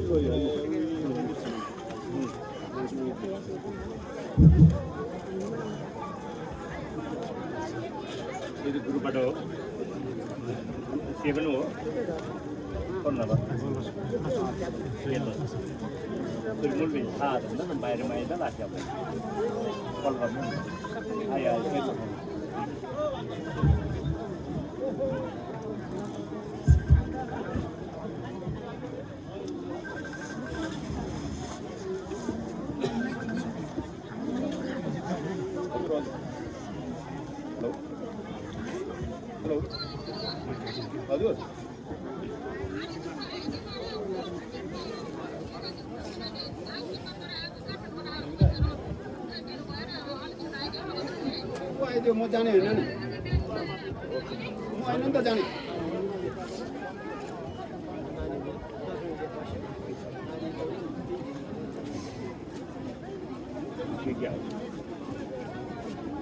ఇది గ్రూప్ सेवन हो कौन नंबर ये तो फिर मूल भी था ना मैं बाहर में इधर आके अब कॉल कर आया हेलो हजुर आइदियो म जाने होइन नि म होइन नि त जाने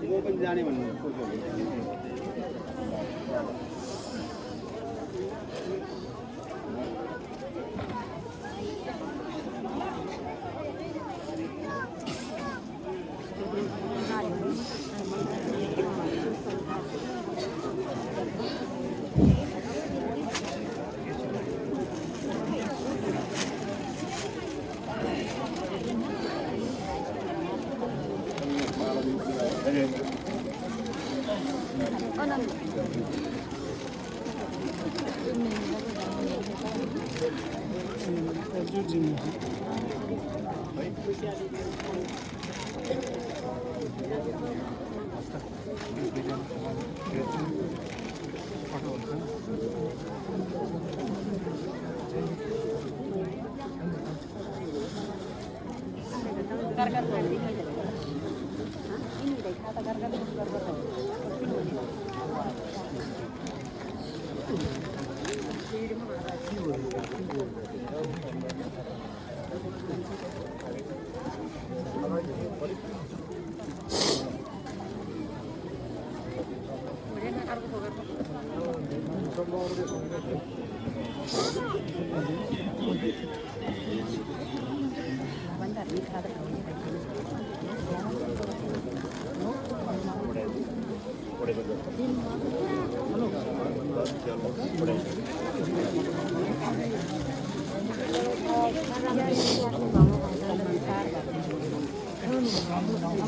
म पनि जाने भन्नु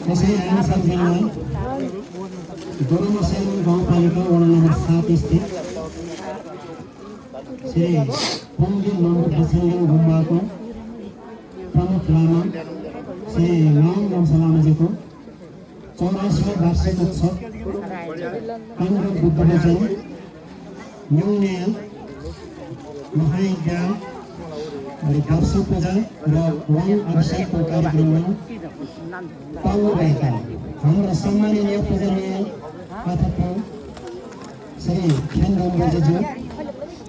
त्यसै साथीहरूलाई गोरुमसेन गाउँपालिका वडा नम्बर 7 स्थित श्री पन्डित नन्दप्रसाद गुम्बाको प्रमुख लामा श्री राम गमसलामजीको 84औं वार्षिक उत्सव पाण्डव बुद्ध वचन न्यून्य महायज्ञ वर्ष पूजा र वन अभिषेकको कार्यक्रममा पाल्नुभएका हाम्रा सम्माननीय पूजनीय अध्यक्ष श्री खेमरामज्यू,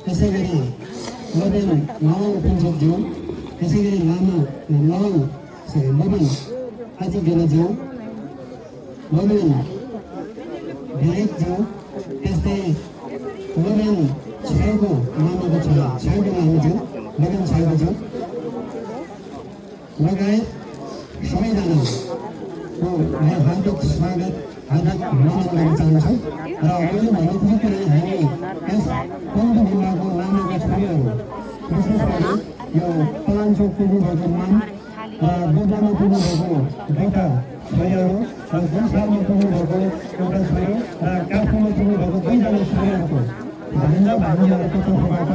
त्यसै गरी लबेन लामा पुञ्जकज्यू, त्यसै गरी लामा लबन आजिगेलाज्यू, लबेन भिलेकज्यू, त्यस्तै लबेन छेउको लामाको छोरा छेउको लामाज्यू लबेन छेउज्यू लगायत सबैजनाको हार्दिक स्वागत हार्दिक नमन गर्न चाहन्छु र अघि भनेको पनि हामी यस पन्डु गुम्बाको लामाको छोरीहरू विशेष गरी यो पलाञ्चोक पुग्नुभएको मान र बुद्धमा पुग्नुभएको एउटा छोरीहरू र गुम्सामा पुग्नुभएको एउटा छोरी र काठमाडौँ पुग्नुभएको 2जना छोरीहरूको भान्जा भान्जीहरूको तर्फबाट